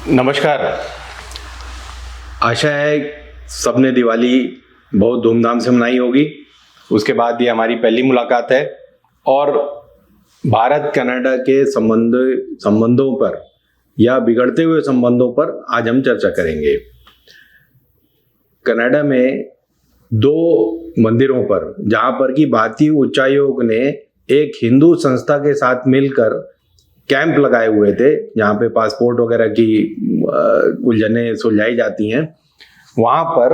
नमस्कार। आशा है सबने दिवाली बहुत धूमधाम से मनाई होगी। उसके बाद ये हमारी पहली मुलाकात है और भारत कनाडा के संबंधों पर या बिगड़ते हुए संबंधों पर आज हम चर्चा करेंगे। कनाडा में दो मंदिरों पर, जहां पर कि भारतीय उच्चायोग ने एक हिंदू संस्था के साथ मिलकर कैंप लगाए हुए थे, जहाँ पे पासपोर्ट वगैरह की उलझनें सुलझाई जाती हैं, वहाँ पर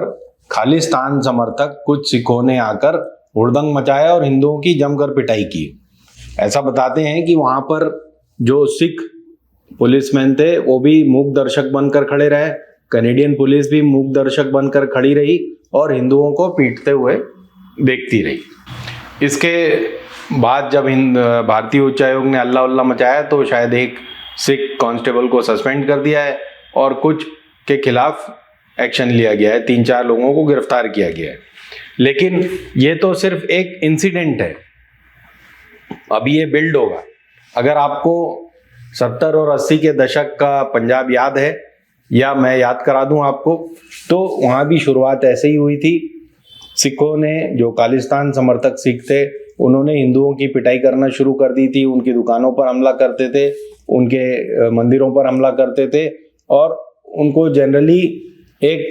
खालिस्तान समर्थक कुछ सिखों ने आकर हुड़दंग मचाया और हिंदुओं की जमकर पिटाई की। ऐसा बताते हैं कि वहाँ पर जो सिख पुलिसमैन थे वो भी मूक दर्शक बनकर खड़े रहे, कनेडियन पुलिस भी मूक दर्शक बनकर खड़ी रही और हिंदुओं को पीटते हुए देखती रही। इसके बाद जब भारतीय उच्चायोग ने अल्लाह उल्लाह मचाया तो शायद एक सिख कांस्टेबल को सस्पेंड कर दिया है और कुछ के खिलाफ एक्शन लिया गया है, 3-4 लोगों को गिरफ्तार किया गया है। लेकिन ये तो सिर्फ एक इंसिडेंट है, अभी ये बिल्ड होगा। अगर आपको 70 और 80 के दशक का पंजाब याद है या मैं याद करा दूं आपको, तो वहाँ भी शुरुआत ऐसे ही हुई थी। सिखों ने, जो खालिस्तान समर्थक सिख थे, उन्होंने हिंदुओं की पिटाई करना शुरू कर दी थी। उनकी दुकानों पर हमला करते थे, उनके मंदिरों पर हमला करते थे और उनको जनरली एक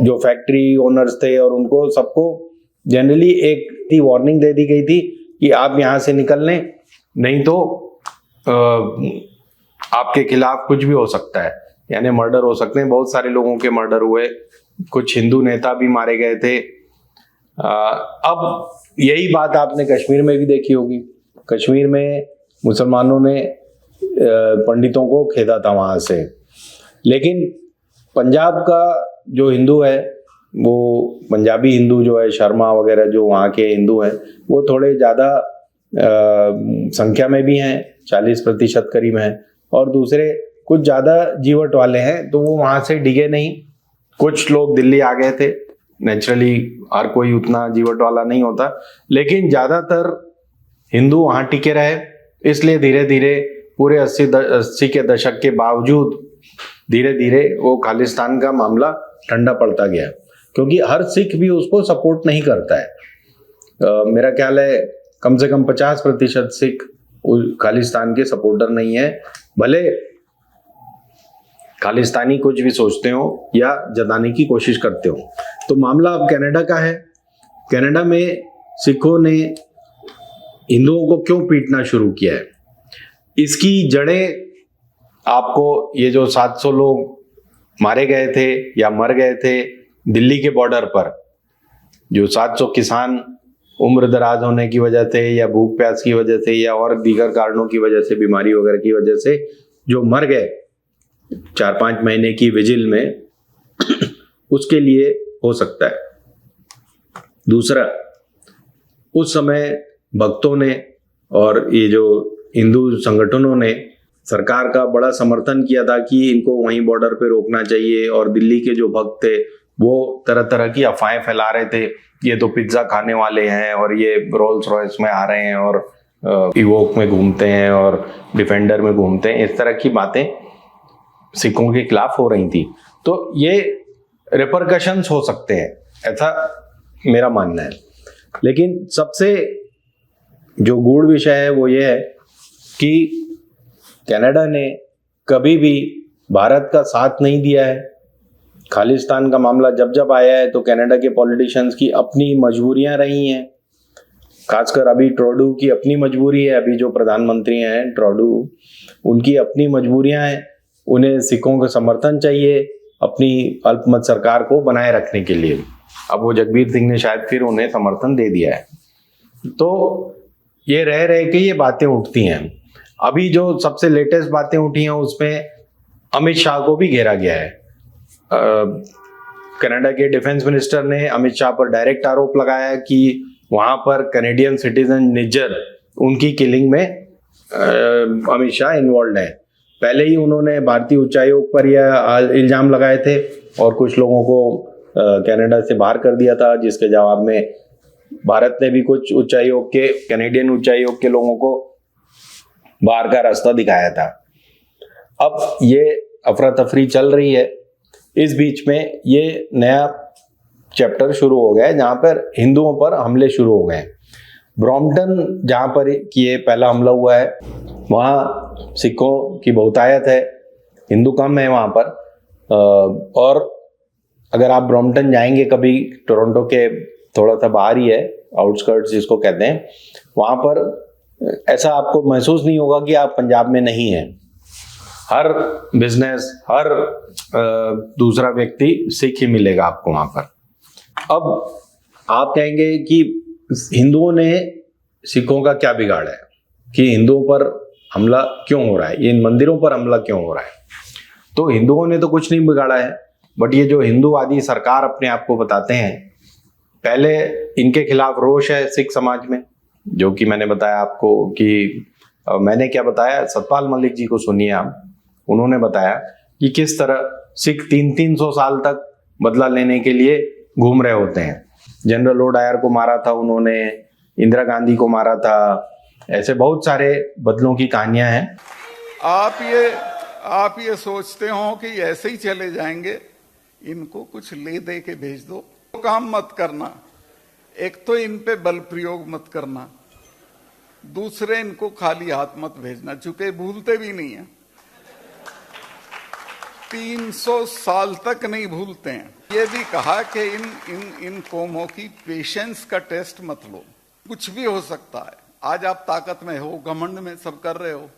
जो फैक्ट्री ओनर्स थे और उनको सबको जनरली एक वार्निंग दे दी गई थी कि आप यहाँ से निकल लें, नहीं तो आपके खिलाफ कुछ भी हो सकता है, यानी मर्डर हो सकते हैं। बहुत सारे लोगों के मर्डर हुए, कुछ हिंदू नेता भी मारे गए थे। अब यही बात आपने कश्मीर में भी देखी होगी। कश्मीर में मुसलमानों ने पंडितों को खेदा था वहाँ से, लेकिन पंजाब का जो हिंदू है, वो पंजाबी हिंदू जो है, शर्मा वगैरह जो वहाँ के हिंदू हैं, वो थोड़े ज़्यादा संख्या में भी हैं, 40% करीब हैं, और दूसरे कुछ ज़्यादा जीवट वाले हैं, तो वो वहाँ से डिगे नहीं। कुछ लोग दिल्ली आ गए थे, नेचुरली हर कोई उतना जीवट वाला नहीं होता, लेकिन ज़्यादातर हिंदू वहाँ टिके रहे। इसलिए धीरे धीरे पूरे 80 के दशक के बावजूद धीरे धीरे वो खालिस्तान का मामला ठंडा पड़ता गया, क्योंकि हर सिख भी उसको सपोर्ट नहीं करता है। मेरा ख्याल है कम से कम 50% सिख खालिस्तान के सपोर्टर नहीं है, भले खालिस्तानी कुछ भी सोचते हो या जताने की कोशिश करते हो। तो मामला अब कनाडा का है। कनाडा में सिखों ने हिंदुओं को क्यों पीटना शुरू किया है, इसकी जड़ें आपको, ये जो 700 लोग मारे गए थे या मर गए थे दिल्ली के बॉर्डर पर, जो 700 किसान उम्र दराज होने की वजह से या भूख प्यास की वजह से या और दीगर कारणों की वजह से, बीमारी वगैरह की वजह से जो मर गए 4-5 महीने की विजिल में, उसके लिए हो सकता है। दूसरा, उस समय भक्तों ने और ये जो हिंदू संगठनों ने सरकार का बड़ा समर्थन किया था कि इनको वहीं बॉर्डर पे रोकना चाहिए, और दिल्ली के जो भक्त थे वो तरह तरह की अफवाहें फैला रहे थे, ये तो पिज्ज़ा खाने वाले हैं और ये रोल्स रॉयस में आ रहे हैं और इवोक में घूमते हैं और डिफेंडर में घूमते हैं। इस तरह की बातें सिखों के खिलाफ हो रही थी। तो ये रिपरकशंस हो सकते हैं, ऐसा मेरा मानना है। लेकिन सबसे जो गूढ़ विषय है वो ये है कि कनाडा ने कभी भी भारत का साथ नहीं दिया है। खालिस्तान का मामला जब जब आया है तो कनाडा के पॉलिटिशियंस की अपनी मजबूरियां रही हैं, खासकर अभी ट्रूडो की अपनी मजबूरी है। अभी जो प्रधानमंत्री हैं ट्रूडो, उनकी अपनी मजबूरियां हैं, उन्हें सिखों का समर्थन चाहिए अपनी अल्पमत सरकार को बनाए रखने के लिए। अब वो जगबीर सिंह ने शायद फिर उन्हें समर्थन दे दिया है। तो ये रह रहे कि ये बातें उठती हैं। अभी जो सबसे लेटेस्ट बातें उठी हैं उसमें अमित शाह को भी घेरा गया है। कनाडा के डिफेंस मिनिस्टर ने अमित शाह पर डायरेक्ट आरोप लगाया कि वहाँ पर कनेडियन सिटीजन निज्जर, उनकी किलिंग में अमित शाह इन्वॉल्व है। पहले ही उन्होंने भारतीय उच्चायोग पर यह इल्जाम लगाए थे और कुछ लोगों को कनाडा से बाहर कर दिया था, जिसके जवाब में भारत ने भी कुछ उच्चायोग के, कनेडियन उच्चायोग के लोगों को बाहर का रास्ता दिखाया था। अब ये अफरा तफरी चल रही है, इस बीच में ये नया चैप्टर शुरू हो गया है जहाँ पर हिंदुओं पर हमले शुरू हो गए। ब्रॉम्पटन जहाँ पर ये पहला हमला हुआ है वहाँ सिखों की बहुतायत है, हिंदू कम है वहाँ पर। और अगर आप ब्रॉम्पटन जाएंगे कभी, टोरंटो के थोड़ा सा बाहर ही है, आउटस्कर्ट्स जिसको कहते हैं, वहाँ पर ऐसा आपको महसूस नहीं होगा कि आप पंजाब में नहीं हैं। हर बिजनेस, हर दूसरा व्यक्ति सिख ही मिलेगा आपको वहाँ पर। अब आप कहेंगे कि हिंदुओं ने सिखों का क्या बिगाड़ा है, कि हिंदुओं पर हमला क्यों हो रहा है, ये इन मंदिरों पर हमला क्यों हो रहा है। तो हिंदुओं ने तो कुछ नहीं बिगाड़ा है, बट ये जो हिंदूवादी सरकार अपने आप को बताते हैं, पहले इनके खिलाफ रोष है सिख समाज में, जो कि मैंने बताया आपको कि मैंने क्या बताया, सतपाल मलिक जी को सुनिए आप। उन्होंने बताया कि किस तरह सिख 300-300 साल तक बदला लेने के लिए घूम रहे होते हैं। जनरल लो डायर को मारा था उन्होंने, इंदिरा गांधी को मारा था, ऐसे बहुत सारे बदलों की कहानियां हैं। आप ये सोचते हो कि ऐसे ही चले जाएंगे, इनको कुछ ले दे के भेज दो, काम मत करना। एक तो इन पे बल प्रयोग मत करना, दूसरे इनको खाली हाथ मत भेजना, चूंकि भूलते भी नहीं है, 300 साल तक नहीं भूलते हैं। ये भी कहा कि इन कौमों की पेशेंस का टेस्ट मत लो, कुछ भी हो सकता है। आज आप ताकत में हो, घमंड में सब कर रहे हो,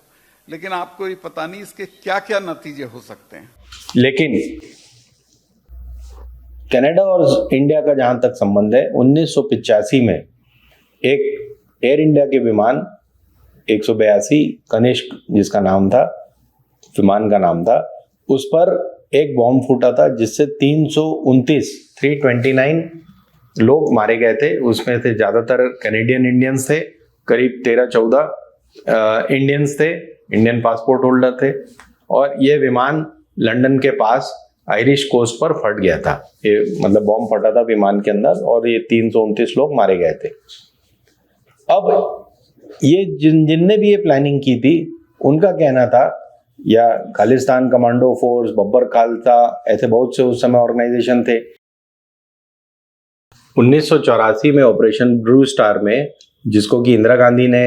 लेकिन आपको ये पता नहीं इसके क्या क्या नतीजे हो सकते हैं। लेकिन कनाडा और इंडिया का जहां तक संबंध है, 1985 में एक एयर इंडिया के विमान 182 कनिष्क जिसका नाम था, विमान का नाम था, उस पर एक बॉम्ब फूटा था जिससे 329 लोग मारे गए थे। उसमें से ज्यादातर कैनेडियन इंडियंस थे, करीब 13-14 इंडियंस थे, इंडियन पासपोर्ट होल्डर थे। और ये विमान लंदन के पास आयरिश कोस्ट पर फट गया था। ये मतलब बॉम्ब फटा था विमान के अंदर और ये 329 लोग मारे गए थे। अब ये जिनने भी ये प्लानिंग की थी, उनका कहना था, या खालिस्तान कमांडो फोर्स, बब्बर खालसा, ऐसे बहुत से उस समय ऑर्गेनाइजेशन थे। 1984 में ऑपरेशन ब्लू स्टार में, जिसको कि इंदिरा गांधी ने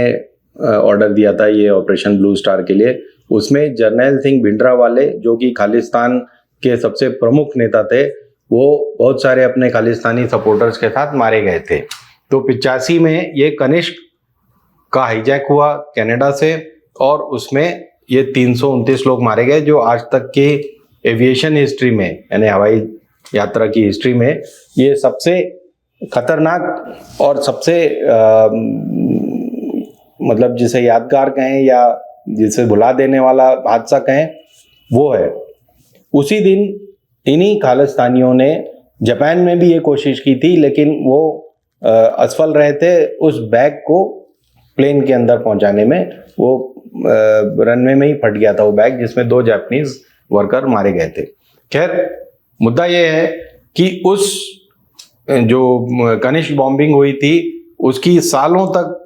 ऑर्डर दिया था ये ऑपरेशन ब्लू स्टार के लिए, उसमें जर्नैल सिंह भिंडरावाले जो कि खालिस्तान के सबसे प्रमुख नेता थे, वो बहुत सारे अपने खालिस्तानी सपोर्टर्स के साथ मारे गए थे। तो 85 में ये कनिष्क का हाईजैक हुआ कनाडा से और उसमें ये 329 लोग मारे गए, जो आज तक की एविएशन हिस्ट्री में, यानी हवाई यात्रा की हिस्ट्री में, ये सबसे खतरनाक और सबसे मतलब जिसे यादगार कहें या जिसे भुला देने वाला हादसा कहें, वो है। उसी दिन इन्हीं खालिस्तानियों ने जापान में भी ये कोशिश की थी, लेकिन वो असफल रहे थे उस बैग को प्लेन के अंदर पहुंचाने में। वो रनवे में ही फट गया था वो बैग, जिसमें 2 जापानीज वर्कर मारे गए थे। खैर, मुद्दा ये है कि उस जो कनिष्क बॉम्बिंग हुई थी उसकी सालों तक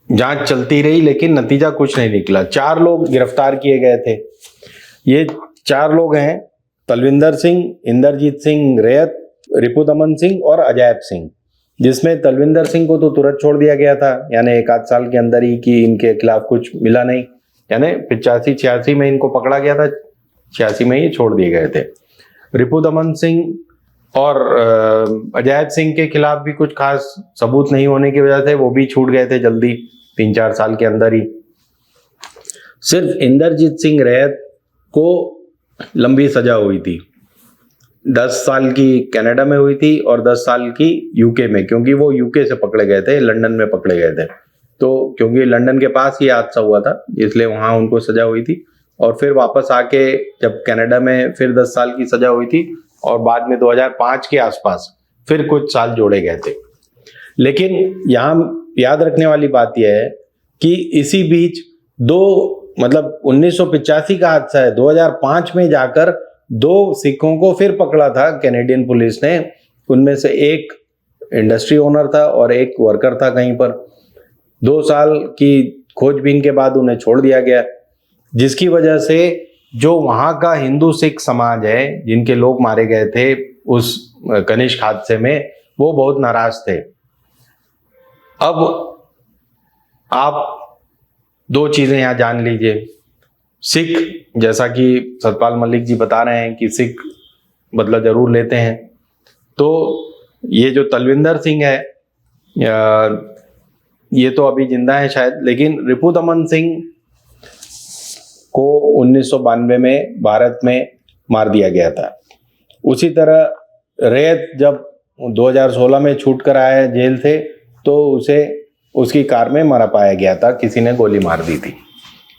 जांच चलती रही, लेकिन नतीजा कुछ नहीं निकला। 4 लोग गिरफ्तार किए गए थे। ये 4 लोग हैं, तलविंदर सिंह, इंदरजीत सिंह रैयत, रिपुदमन सिंह और अजैब सिंह, जिसमें तलविंदर सिंह को तो तुरंत छोड़ दिया गया था, यानी 1-8 साल के अंदर ही, कि इनके खिलाफ कुछ मिला नहीं, यानी 85-86 में इनको पकड़ा गया था, 86 में ही छोड़ दिए गए थे। रिपुदमन सिंह और अजैब सिंह के खिलाफ भी कुछ खास सबूत नहीं होने की वजह से वो भी छूट गए थे जल्दी, 3-4 साल के अंदर ही। सिर्फ इंदरजीत सिंह रैयत को लंबी सजा हुई थी, 10 साल की कनाडा में हुई थी और 10 साल की यूके में, क्योंकि वो यूके से पकड़े गए थे, लंदन में पकड़े गए थे। तो क्योंकि लंदन के पास ही हादसा हुआ था, इसलिए वहां उनको सजा हुई थी। और फिर वापस आके जब कनाडा में फिर 10 साल की सजा हुई थी, और बाद में 2005 के आसपास फिर कुछ साल जोड़े गए थे। लेकिन यहाँ याद रखने वाली बात यह है कि इसी बीच मतलब 1985 का हादसा है, 2005 में जाकर 2 सिखों को फिर पकड़ा था कैनेडियन पुलिस ने। उनमें से एक इंडस्ट्री ओनर था और एक वर्कर था कहीं पर। 2 साल की खोजबीन के बाद उन्हें छोड़ दिया गया, जिसकी वजह से जो वहाँ का हिंदू सिख समाज है, जिनके लोग मारे गए थे उस कनिष्क हादसे में, वो बहुत नाराज थे। अब आप दो चीजें यहाँ जान लीजिए। सिख, जैसा कि सतपाल मलिक जी बता रहे हैं कि सिख बदला जरूर लेते हैं, तो ये जो तलविंदर सिंह है, ये तो अभी जिंदा है शायद, लेकिन रिपुदमन सिंह को 1992 में भारत में मार दिया गया था। उसी तरह रैयत जब 2016 में छूट कर आया जेल से, तो उसे उसकी कार में मारा पाया गया था, किसी ने गोली मार दी थी।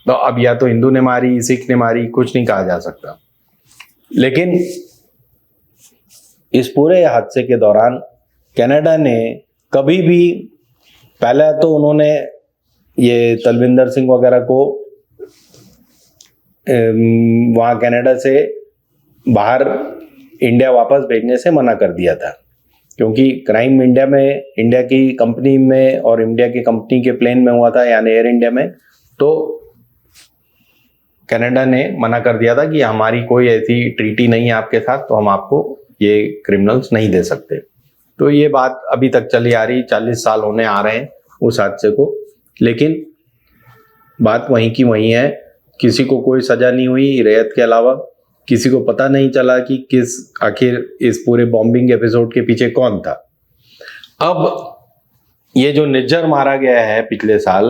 तो अब या तो हिंदू ने मारी, सिख ने मारी, कुछ नहीं कहा जा सकता। लेकिन इस पूरे हादसे के दौरान कनाडा ने कभी भी, पहले तो उन्होंने ये तलविंदर सिंह वगैरह को वहाँ कनाडा से बाहर इंडिया वापस भेजने से मना कर दिया था, क्योंकि क्राइम इंडिया में, इंडिया की कंपनी में और इंडिया की कंपनी के प्लेन में हुआ था, यानी एयर इंडिया में। तो कनाडा ने मना कर दिया था कि हमारी कोई ऐसी ट्रीटी नहीं है आपके साथ, तो हम आपको ये क्रिमिनल्स नहीं दे सकते। तो ये बात अभी तक चली आ रही, 40 साल होने आ रहे हैं उस हादसे को, लेकिन बात वहीं की वहीं है। किसी को कोई सजा नहीं हुई रैयत के अलावा, किसी को पता नहीं चला कि किस आखिर इस पूरे बॉम्बिंग एपिसोड के पीछे कौन था। अब ये जो निज्जर मारा गया है पिछले साल,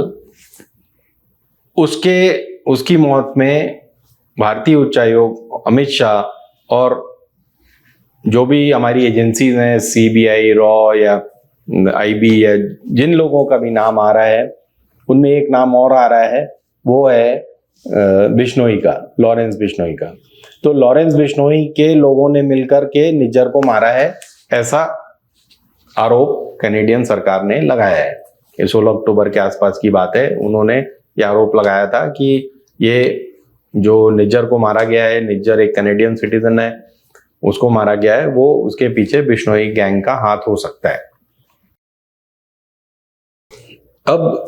उसकी मौत में भारतीय उच्चायोग, अमित शाह और जो भी हमारी एजेंसीज हैं, सीबीआई, रॉ या आईबी या जिन लोगों का भी नाम आ रहा है, उनमें एक नाम और आ रहा है, वो है बिश्नोई का, लॉरेंस बिश्नोई का। तो लॉरेंस बिश्नोई के लोगों ने मिलकर के निज्जर को मारा है, ऐसा आरोप कैनेडियन सरकार ने लगाया है। ये 16 अक्टूबर के आसपास की बात है। उन्होंने ये आरोप लगाया था कि ये जो निज्जर को मारा गया है, निज्जर एक कैनेडियन सिटीजन है, उसको मारा गया है, वो उसके पीछे बिश्नोई गैंग का हाथ हो सकता है। अब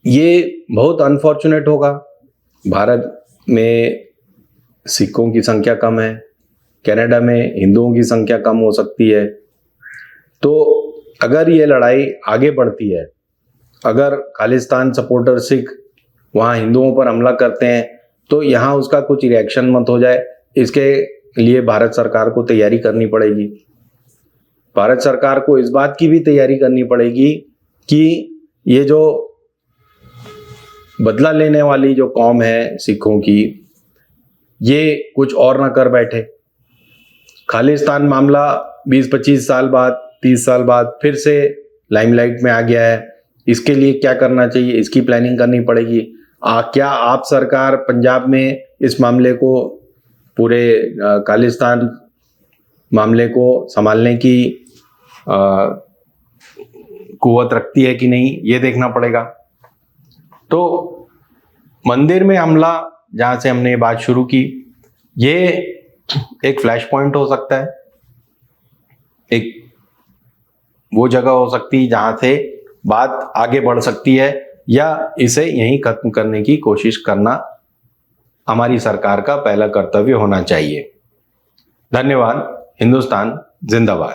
ये बहुत अनफॉर्चुनेट होगा। भारत में सिखों की संख्या कम है, कनाडा में हिंदुओं की संख्या कम हो सकती है। तो अगर ये लड़ाई आगे बढ़ती है, अगर खालिस्तान सपोर्टर सिख वहाँ हिंदुओं पर हमला करते हैं, तो यहाँ उसका कुछ रिएक्शन मत हो जाए, इसके लिए भारत सरकार को तैयारी करनी पड़ेगी। भारत सरकार को इस बात की भी तैयारी करनी पड़ेगी कि ये जो बदला लेने वाली जो कौम है सिखों की, ये कुछ और ना कर बैठे। खालिस्तान मामला 20-25 साल बाद, 30 साल बाद फिर से लाइमलाइट में आ गया है। इसके लिए क्या करना चाहिए, इसकी प्लानिंग करनी पड़ेगी। क्या आप सरकार पंजाब में इस मामले को, पूरे खालिस्तान मामले को संभालने की कुव्वत रखती है कि नहीं, ये देखना पड़ेगा। तो मंदिर में हमला, जहां से हमने ये बात शुरू की, ये एक फ्लैश पॉइंट हो सकता है, एक वो जगह हो सकती है जहां से बात आगे बढ़ सकती है, या इसे यहीं खत्म करने की कोशिश करना हमारी सरकार का पहला कर्तव्य होना चाहिए। धन्यवाद। हिंदुस्तान जिंदाबाद।